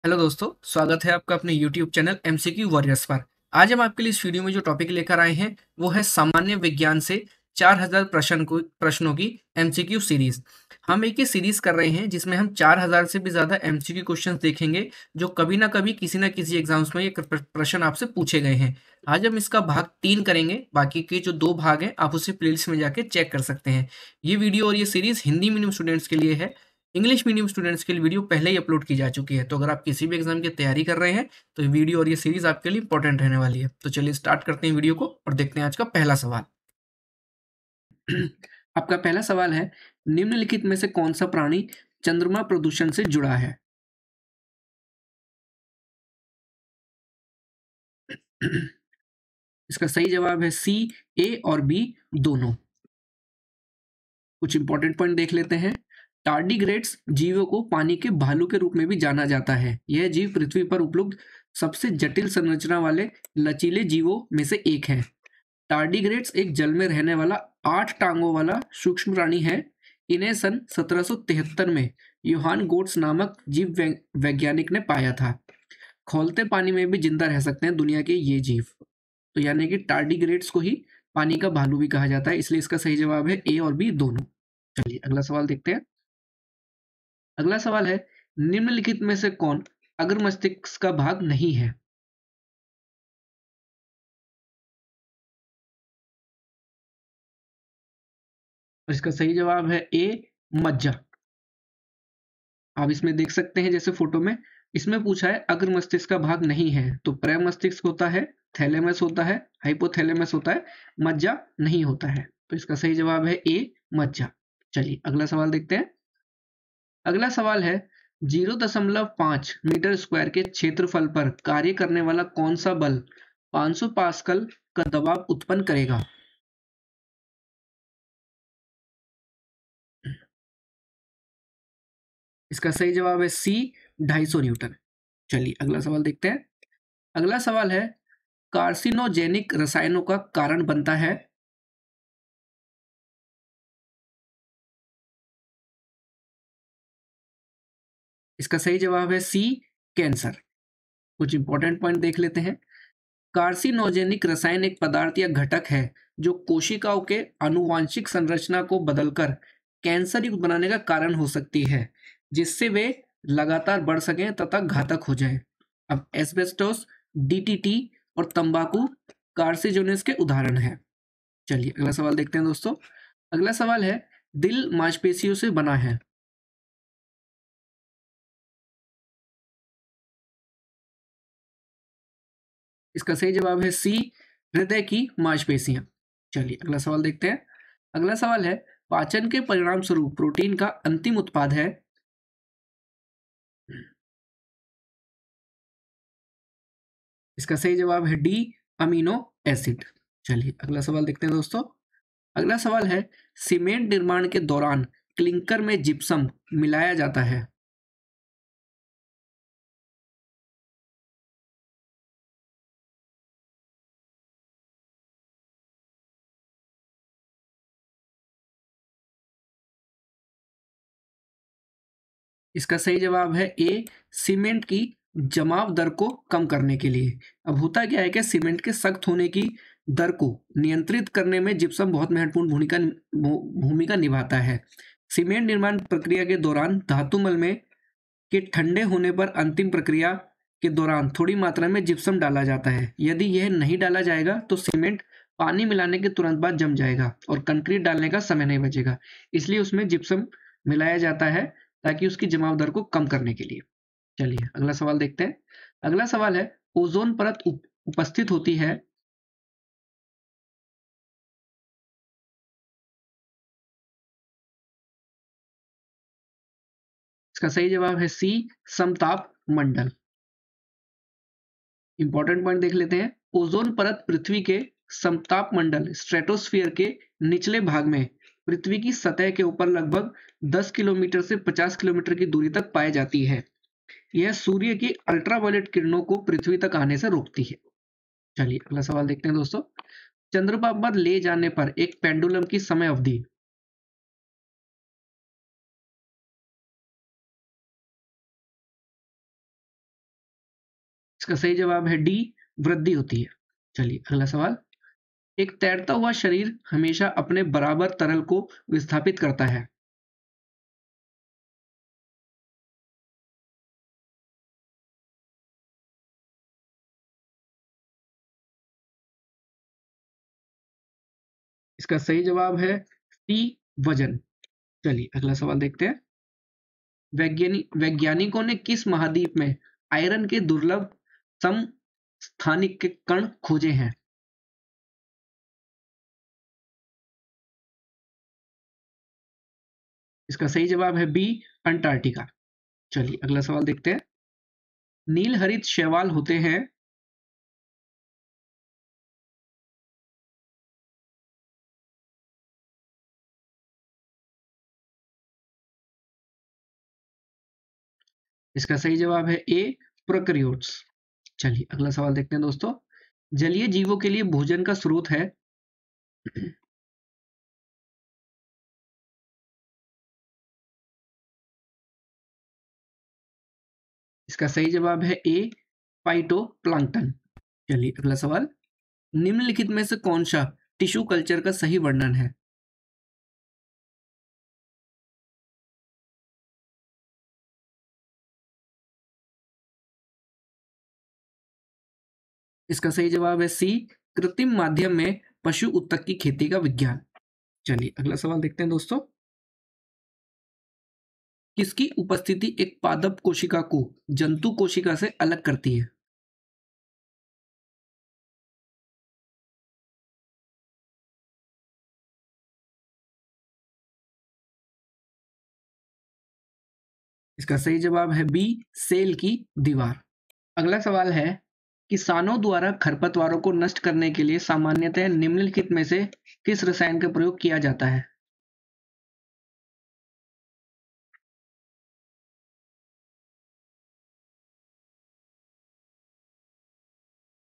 Hello दोस्तों, स्वागत है आपका अपने YouTube चैनल एमसीक्यू वॉरियर्स पर। आज हम आपके लिए इस वीडियो में जो टॉपिक लेकर आए हैं, वो है सामान्य विज्ञान से 4000 प्रश्नों की एमसीक्यू सीरीज। हम एक ही सीरीज कर रहे हैं जिसमें हम 4000 से भी ज़्यादा एमसीक्यू क्वेश्चंस देखेंगे, जो कभी ना कभी किसी ना किसी एग्जाम्स में ये प्रश्न आपसे पूछे गए हैं। आज हम इसका भाग 3 करेंगे, बाकी के जो 2 भाग हैं आप उसे प्लेलिस्ट में जाके चेक कर सकते हैं। ये वीडियो और ये सीरीज हिंदी मीडियम स्टूडेंट्स के लिए है। इंग्लिश मीडियम स्टूडेंट्स के लिए वीडियो पहले ही अपलोड की जा चुकी है, तो अगर आप किसी भी एग्जाम की तैयारी कर रहे हैं तो ये वीडियो और ये सीरीज आपके लिए इंपॉर्टेंट रहने वाली है। तो चलिए स्टार्ट करते हैं वीडियो को और देखते हैं आज का पहला सवाल। आपका पहला सवाल है, निम्नलिखित में से कौन सा प्राणी चंद्रमा प्रदूषण से जुड़ा है? इसका सही जवाब है सी, ए और बी दोनों। कुछ इंपॉर्टेंट पॉइंट देख लेते हैं। टार्डिग्रेड्स जीवों को पानी के भालू के रूप में भी जाना जाता है। यह जीव पृथ्वी पर उपलब्ध सबसे जटिल संरचना वाले लचीले जीवों में से एक है। टार्डिग्रेड्स एक जल में रहने वाला 8 टांगों वाला सूक्ष्म प्राणी है। इन्हें सन 1773 में योहान गोट्स नामक जीव वैज्ञानिक ने पाया था। खौलते पानी में भी जिंदा रह सकते हैं दुनिया के ये जीव। तो यानी कि टार्डिग्रेड्स को ही पानी का भालू भी कहा जाता है, इसलिए इसका सही जवाब है ए और बी दोनों। चलिए अगला सवाल देखते हैं। अगला सवाल है, निम्नलिखित में से कौन अग्र मस्तिष्क का भाग नहीं है? और इसका सही जवाब है ए, मज्जा। आप इसमें देख सकते हैं जैसे फोटो में, इसमें पूछा है अग्र मस्तिष्क का भाग नहीं है, तो प्रे मस्तिष्क होता है, थैलेमस होता है, हाइपोथैलेमस होता है, मज्जा नहीं होता है। तो इसका सही जवाब है ए, मज्जा। चलिए अगला सवाल देखते हैं। अगला सवाल है, 0.5 मीटर स्क्वायर के क्षेत्रफल पर कार्य करने वाला कौन सा बल 500 पास्कल का दबाव उत्पन्न करेगा? इसका सही जवाब है सी, 250 न्यूटन। चलिए अगला सवाल देखते हैं। अगला सवाल है, कार्सिनोजेनिक रसायनों का कारण बनता है? इसका सही जवाब है सी, कैंसर। कुछ इंपॉर्टेंट पॉइंट देख लेते हैं। कार्सिनोजेनिक रसायन एक पदार्थ या घटक है जो कोशिकाओं के आनुवांशिक संरचना को बदलकर कैंसर युक्त बनाने का कारण हो सकती है, जिससे वे लगातार बढ़ सकें तथा घातक हो जाए। अब एस्बेस्टोस, डीटीटी और तंबाकू कार्सिनोजेनिस के उदाहरण हैं। चलिए अगला सवाल देखते हैं दोस्तों। अगला सवाल है, दिल मांसपेशियों से बना है। इसका सही जवाब है सी, हृदय की मांसपेशियां। चलिए अगला सवाल देखते हैं। अगला सवाल है, पाचन के परिणाम स्वरूप प्रोटीन का अंतिम उत्पाद है? इसका सही जवाब है डी, अमीनो एसिड। चलिए अगला सवाल देखते हैं दोस्तों। अगला सवाल है, सीमेंट निर्माण के दौरान क्लिंकर में जिप्सम मिलाया जाता है? इसका सही जवाब है ए, सीमेंट की जमाव दर को कम करने के लिए। अब होता क्या है कि सीमेंट के सख्त होने की दर को नियंत्रित करने में जिप्सम बहुत महत्वपूर्ण भूमिका निभाता है। सीमेंट निर्माण प्रक्रिया के दौरान धातुमल में के ठंडे होने पर अंतिम प्रक्रिया के दौरान थोड़ी मात्रा में जिप्सम डाला जाता है। यदि यह नहीं डाला जाएगा तो सीमेंट पानी मिलाने के तुरंत बाद जम जाएगा और कंक्रीट डालने का समय नहीं बचेगा। इसलिए उसमें जिप्सम मिलाया जाता है ताकि उसकी जमाव दर को कम करने के लिए। चलिए अगला सवाल देखते हैं। अगला सवाल है, ओजोन परत उपस्थित होती है? इसका सही जवाब है सी, समताप मंडल। इंपॉर्टेंट पॉइंट देख लेते हैं। ओजोन परत पृथ्वी के समताप मंडल स्ट्रेटोस्फियर के निचले भाग में पृथ्वी की सतह के ऊपर लगभग 10 किलोमीटर से 50 किलोमीटर की दूरी तक पाई जाती है। यह सूर्य की अल्ट्रावायलेट किरणों को पृथ्वी तक आने से रोकती है। चलिए अगला सवाल देखते हैं दोस्तों। चंद्रमा पर ले जाने पर एक पेंडुलम की समय अवधि? इसका सही जवाब है डी, वृद्धि होती है। चलिए अगला सवाल। एक तैरता हुआ शरीर हमेशा अपने बराबर तरल को विस्थापित करता है। इसका सही जवाब है सी, वजन। चलिए अगला सवाल देखते हैं। वैज्ञानिकों ने किस महाद्वीप में आयरन के दुर्लभ समस्थानिक के कण खोजे हैं? इसका सही जवाब है बी, अंटार्कटिका। चलिए अगला सवाल देखते हैं। नील हरित शैवाल होते हैं। इसका सही जवाब है ए, प्रोकैरियोट्स। चलिए अगला सवाल देखते हैं दोस्तों। जलीय जीवों के लिए भोजन का स्रोत है। इसका सही जवाब है ए, फाइटोप्लैंक्टन। चलिए अगला सवाल। निम्नलिखित में से कौन सा टिश्यू कल्चर का सही वर्णन है? इसका सही जवाब है सी, कृत्रिम माध्यम में पशु उत्तक की खेती का विज्ञान। चलिए अगला सवाल देखते हैं दोस्तों। किसकी उपस्थिति एक पादप कोशिका को जंतु कोशिका से अलग करती है? इसका सही जवाब है बी, सेल की दीवार। अगला सवाल है। किसानों द्वारा खरपतवारों को नष्ट करने के लिए सामान्यतः निम्नलिखित में से किस रसायन का प्रयोग किया जाता है?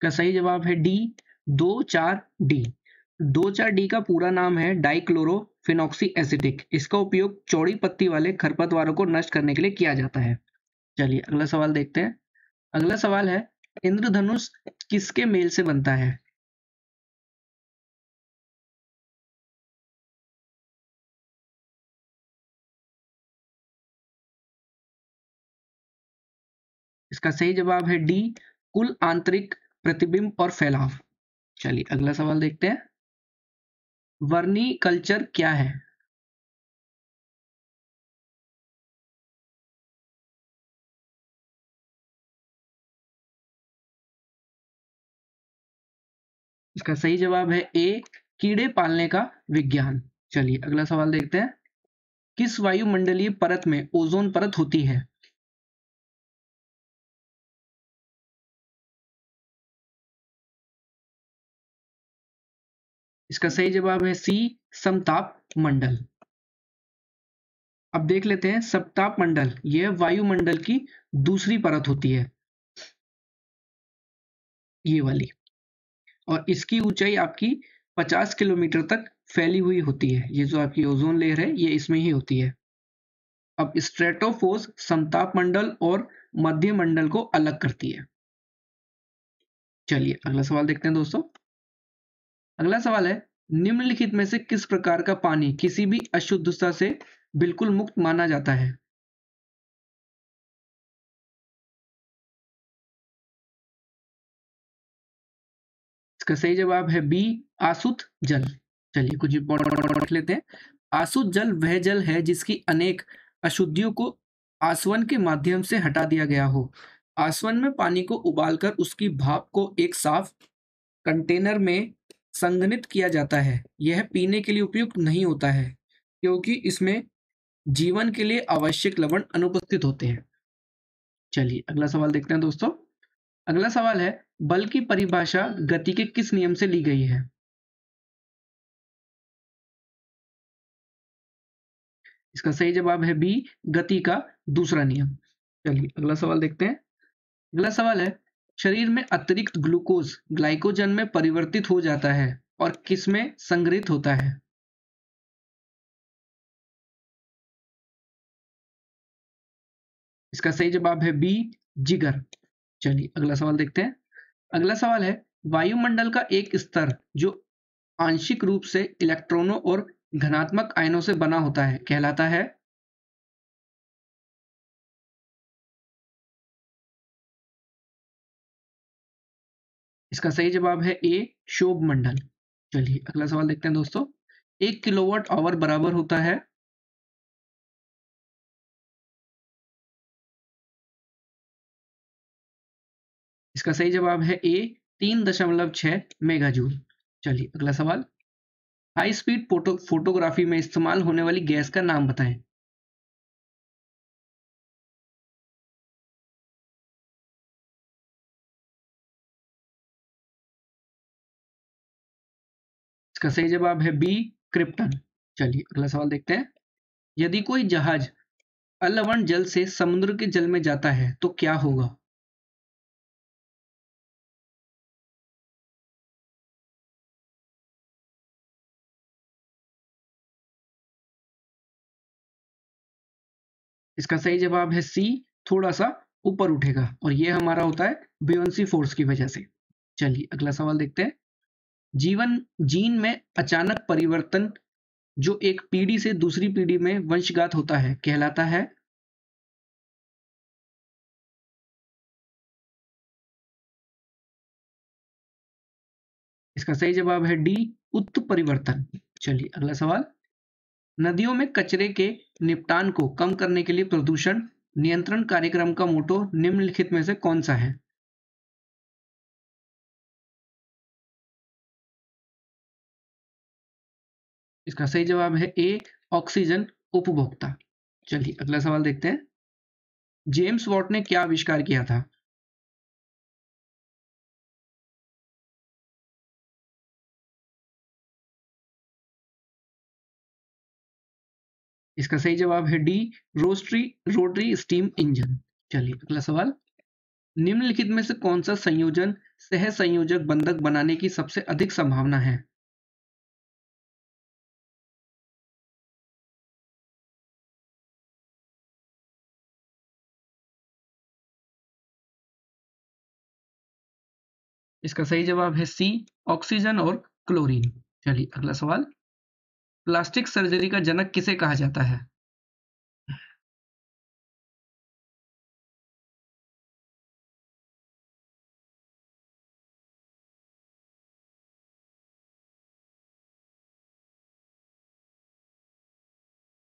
का सही जवाब है डी, 2,4-डी। 2,4-डी का पूरा नाम है डाइक्लोरोफिनॉक्सी एसिटिक। इसका उपयोग चौड़ी पत्ती वाले खरपतवारों को नष्ट करने के लिए किया जाता है। चलिए अगला सवाल देखते हैं। अगला सवाल है। इंद्रधनुष किसके मेल से बनता है? इसका सही जवाब है डी, कुल आंतरिक प्रतिबिंब और फैलाव। चलिए अगला सवाल देखते हैं। वर्नी कल्चर क्या है? इसका सही जवाब है ए, कीड़े पालने का विज्ञान। चलिए अगला सवाल देखते हैं। किस वायुमंडलीय परत में ओजोन परत होती है? इसका सही जवाब है सी, समताप मंडल। अब देख लेते हैं सप्ताप मंडल। यह वायुमंडल की दूसरी परत होती है, ये वाली। और इसकी ऊंचाई आपकी 50 किलोमीटर तक फैली हुई होती है। ये जो आपकी ओजोन लेयर है ये इसमें ही होती है। अब स्ट्रेटोफोर्स समताप मंडल और मध्य मंडल को अलग करती है। चलिए अगला सवाल देखते हैं दोस्तों। अगला सवाल है। निम्नलिखित में से किस प्रकार का पानी किसी भी अशुद्धता से बिल्कुल मुक्त माना जाता है? इसका सही जवाब है बी, आसुत जल। चलिए कुछ इंपॉर्टेंट रख लेते हैं। आसुत जल वह जल है जिसकी अनेक अशुद्धियों को आसवन के माध्यम से हटा दिया गया हो। आसवन में पानी को उबालकर उसकी भाप को एक साफ कंटेनर में संघनित किया जाता है। यह पीने के लिए उपयुक्त नहीं होता है क्योंकि इसमें जीवन के लिए आवश्यक लवण अनुपस्थित होते हैं। चलिए अगला सवाल देखते हैं दोस्तों। अगला सवाल है। बल की परिभाषा गति के किस नियम से ली गई है? इसका सही जवाब है बी, गति का दूसरा नियम। चलिए अगला सवाल देखते हैं। अगला सवाल है। शरीर में अतिरिक्त ग्लूकोज ग्लाइकोजन में परिवर्तित हो जाता है और किस में संग्रहित होता है? इसका सही जवाब है बी, जिगर। चलिए अगला सवाल देखते हैं। अगला सवाल है, वायुमंडल का एक स्तर जो आंशिक रूप से इलेक्ट्रॉनों और धनात्मक आयनों से बना होता है कहलाता है? इसका सही जवाब है ए, शोभ मंडल। चलिए अगला सवाल देखते हैं दोस्तों। 1 किलोवाट आवर बराबर होता है? इसका सही जवाब है ए, 3.6 मेगा जूल। चलिए अगला सवाल। हाई स्पीड फोटोग्राफी में इस्तेमाल होने वाली गैस का नाम बताएं। इसका सही जवाब है बी, क्रिप्टन। चलिए अगला सवाल देखते हैं। यदि कोई जहाज अलवण जल से समुद्र के जल में जाता है तो क्या होगा? इसका सही जवाब है सी, थोड़ा सा ऊपर उठेगा, और ये हमारा होता है बियोंसी फोर्स की वजह से। चलिए अगला सवाल देखते हैं। जीवन जीन में अचानक परिवर्तन जो एक पीढ़ी से दूसरी पीढ़ी में वंशगात होता है कहलाता है? इसका सही जवाब है डी, उत्परिवर्तन। चलिए अगला सवाल। नदियों में कचरे के निपटान को कम करने के लिए प्रदूषण नियंत्रण कार्यक्रम का मोटो निम्नलिखित में से कौन सा है? इसका सही जवाब है ए, ऑक्सीजन उपभोक्ता। चलिए अगला सवाल देखते हैं। जेम्स वॉट ने क्या आविष्कार किया था? इसका सही जवाब है डी, रोस्ट्री रोटरी स्टीम इंजन। चलिए अगला सवाल। निम्नलिखित में से कौन सा संयोजन सह संयोजक बंधक बनाने की सबसे अधिक संभावना है? इसका सही जवाब है सी, ऑक्सीजन और क्लोरीन। चलिए अगला सवाल। प्लास्टिक सर्जरी का जनक किसे कहा जाता है?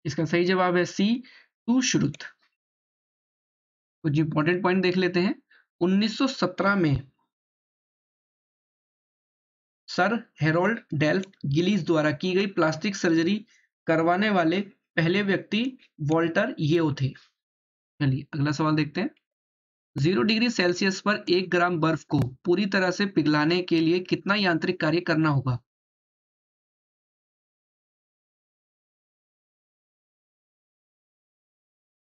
इसका सही जवाब है सी, टू श्रुत। कुछ इंपॉर्टेंट पॉइंट देख लेते हैं। 1917 में सर हेरोल्ड डेल्फ गिलीज द्वारा की गई प्लास्टिक सर्जरी करवाने वाले पहले व्यक्ति वॉल्टर येओ थे। चलिए अगला सवाल देखते हैं। 0 डिग्री सेल्सियस पर 1 ग्राम बर्फ को पूरी तरह से पिघलाने के लिए कितना यांत्रिक कार्य करना होगा?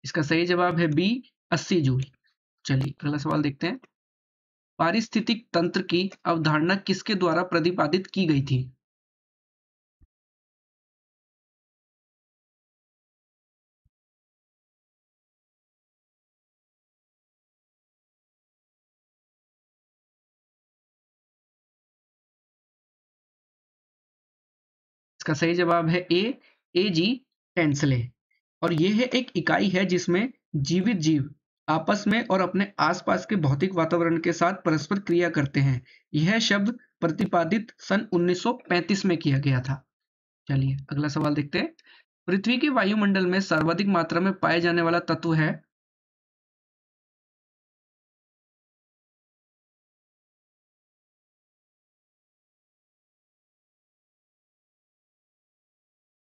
इसका सही जवाब है बी, 80 जूल। चलिए अगला सवाल देखते हैं। पारिस्थितिक तंत्र की अवधारणा किसके द्वारा प्रतिपादित की गई थी? इसका सही जवाब है ए, जी टेंसले। और यह है एक इकाई है जिसमें जीवित जीव आपस में और अपने आसपास के भौतिक वातावरण के साथ परस्पर क्रिया करते हैं। यह शब्द प्रतिपादित सन 1935 में किया गया था। चलिए अगला सवाल देखते हैं। पृथ्वी के वायुमंडल में सर्वाधिक मात्रा में पाए जाने वाला तत्व है?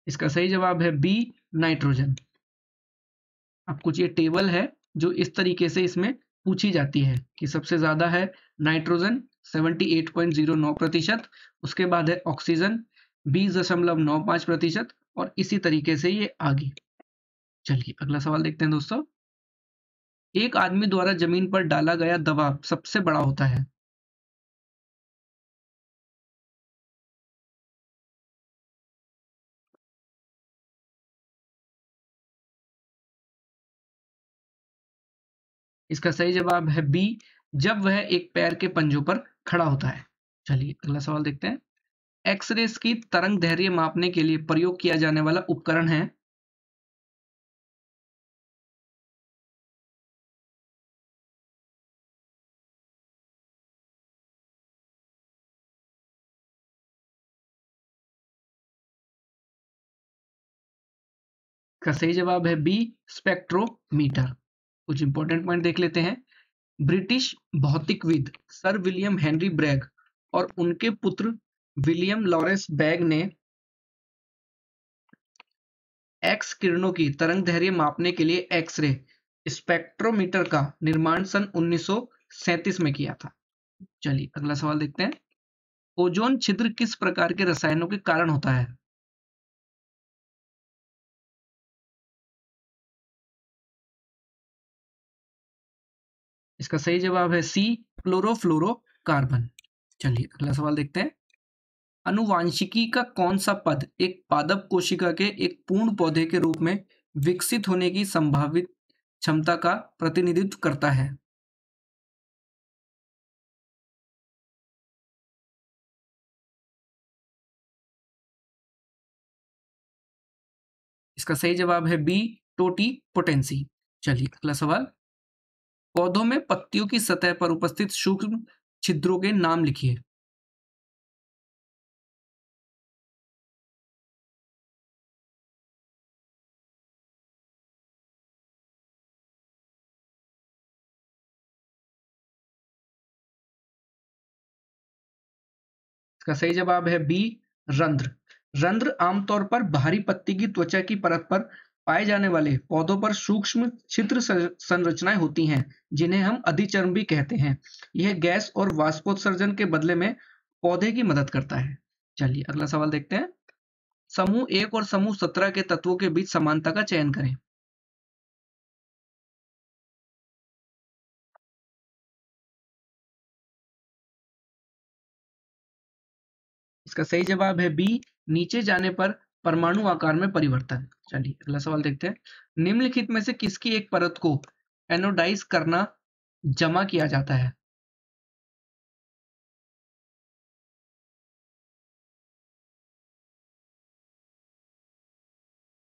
इसका सही जवाब है बी, नाइट्रोजन। अब कुछ ये टेबल है जो इस तरीके से इसमें पूछी जाती है कि सबसे ज्यादा है नाइट्रोजन 78.09%, उसके बाद है ऑक्सीजन 20.95%, और इसी तरीके से ये आगे। चलिए अगला सवाल देखते हैं दोस्तों। एक आदमी द्वारा जमीन पर डाला गया दबाव सबसे बड़ा होता है? इसका सही जवाब है बी, जब वह एक पैर के पंजों पर खड़ा होता है। चलिए अगला सवाल देखते हैं। एक्स-रेस की तरंग दैर्ध्य मापने के लिए प्रयोग किया जाने वाला उपकरण है। इसका सही जवाब है बी, स्पेक्ट्रोमीटर। कुछ इंपॉर्टेंट पॉइंट देख लेते हैं। ब्रिटिश भौतिकविद सर विलियम हेनरी ब्रैग और उनके पुत्र विलियम लॉरेंस बैग ने एक्स किरणों की तरंगदैर्ध्य मापने के लिए एक्स-रे स्पेक्ट्रोमीटर का निर्माण सन 1937 में किया था। चलिए अगला सवाल देखते हैं। ओजोन छिद्र किस प्रकार के रसायनों के कारण होता है? इसका सही जवाब है सी, क्लोरोफ्लोरोकार्बन। चलिए अगला सवाल देखते हैं। आनुवांशिकी का कौन सा पद एक पादप कोशिका के एक पूर्ण पौधे के रूप में विकसित होने की संभावित क्षमता का प्रतिनिधित्व करता है? इसका सही जवाब है बी, टोटी पोटेंसी। चलिए अगला सवाल। पौधों में पत्तियों की सतह पर उपस्थित सूक्ष्म छिद्रों के नाम लिखिए। इसका सही जवाब है बी, रंध्र। रंध्र आमतौर पर बाहरी पत्ती की त्वचा की परत पर पाए जाने वाले पौधों पर सूक्ष्म छिद्र संरचनाएं होती हैं, जिन्हें हम अधिचर्म भी कहते हैं। यह गैस और वाष्पोत्सर्जन के बदले में पौधे की मदद करता है। चलिए अगला सवाल देखते हैं। समूह 1 और समूह 17 के तत्वों के बीच समानता का चयन करें। इसका सही जवाब है बी, नीचे जाने पर परमाणु आकार में परिवर्तन। चलिए अगला सवाल देखते हैं। निम्नलिखित में से किसकी एक परत को एनोडाइज करना जमा किया जाता है?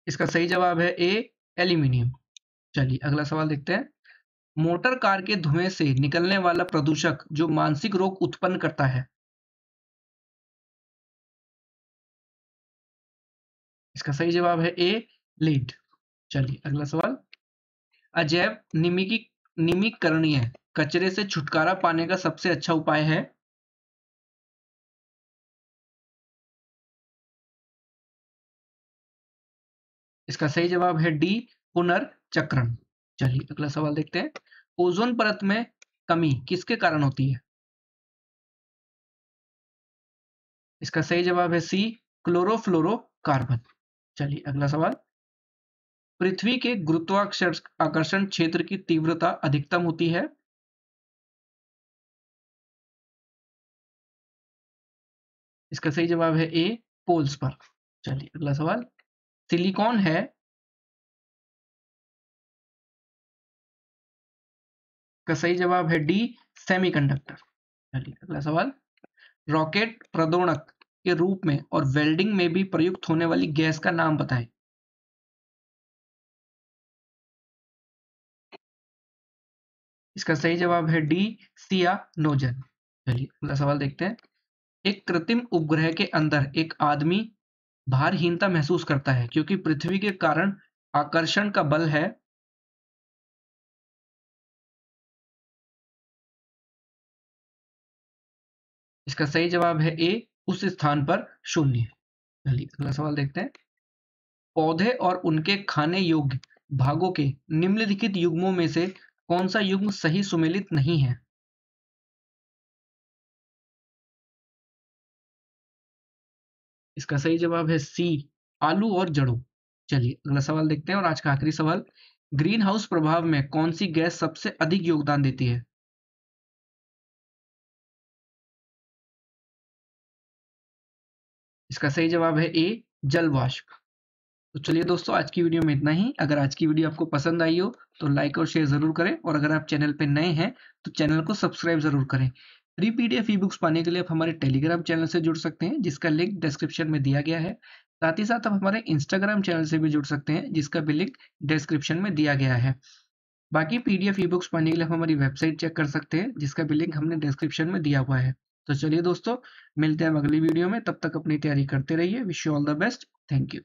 इसका सही जवाब है ए, एल्यूमिनियम। चलिए अगला सवाल देखते हैं। मोटर कार के धुएं से निकलने वाला प्रदूषक जो मानसिक रोग उत्पन्न करता है। इसका सही जवाब है ए, लीड। चलिए अगला सवाल। अजैव निमीकरणीय कचरे से छुटकारा पाने का सबसे अच्छा उपाय है। इसका सही जवाब है डी, पुनर्चक्रण। चलिए अगला सवाल देखते हैं। ओजोन परत में कमी किसके कारण होती है? इसका सही जवाब है सी, क्लोरोफ्लोरोकार्बन। चलिए अगला सवाल। पृथ्वी के गुरुत्वाकर्षण आकर्षण क्षेत्र की तीव्रता अधिकतम होती है। इसका सही जवाब है ए, पोल्स पर। चलिए अगला सवाल। सिलिकॉन है। का सही जवाब है डी, सेमीकंडक्टर। चलिए अगला सवाल। रॉकेट प्रदोणक के रूप में और वेल्डिंग में भी प्रयुक्त होने वाली गैस का नाम बताएं। इसका सही जवाब है डी, सियानोजन। चलिए अगला सवाल देखते हैं। एक कृत्रिम उपग्रह के अंदर एक आदमी भारहीनता महसूस करता है क्योंकि पृथ्वी के कारण आकर्षण का बल है। इसका सही जवाब है ए, उस स्थान पर शून्य। चलिए अगला सवाल देखते हैं। पौधे और उनके खाने योग्य भागों के निम्नलिखित युग्मों में से कौन सा युग्म सही सुमेलित नहीं है? इसका सही जवाब है सी, आलू और जड़ों। चलिए अगला सवाल देखते हैं और आज का आखिरी सवाल। ग्रीन हाउस प्रभाव में कौन सी गैस सबसे अधिक योगदान देती है? इसका सही जवाब है ए, जल वाष्प। तो चलिए दोस्तों, आज की वीडियो में इतना ही। अगर आज की वीडियो आपको पसंद आई हो तो लाइक और शेयर ज़रूर करें, और अगर आप चैनल पे नए हैं तो चैनल को सब्सक्राइब ज़रूर करें। फ्री पीडीएफ ई बुक्स पाने के लिए आप हमारे टेलीग्राम चैनल से जुड़ सकते हैं, जिसका लिंक डिस्क्रिप्शन में दिया गया है। साथ ही साथ आप हमारे इंस्टाग्राम चैनल से भी जुड़ सकते हैं, जिसका भी लिंक डिस्क्रिप्शन में दिया गया है। बाकी पीडीएफ ई बुक्स पाने के लिए आप हमारी वेबसाइट चेक कर सकते हैं, जिसका भी लिंक हमने डिस्क्रिप्शन में दिया हुआ है। तो चलिए दोस्तों, मिलते हैं अगली वीडियो में। तब तक अपनी तैयारी करते रहिए। Wish you all the best. Thank you.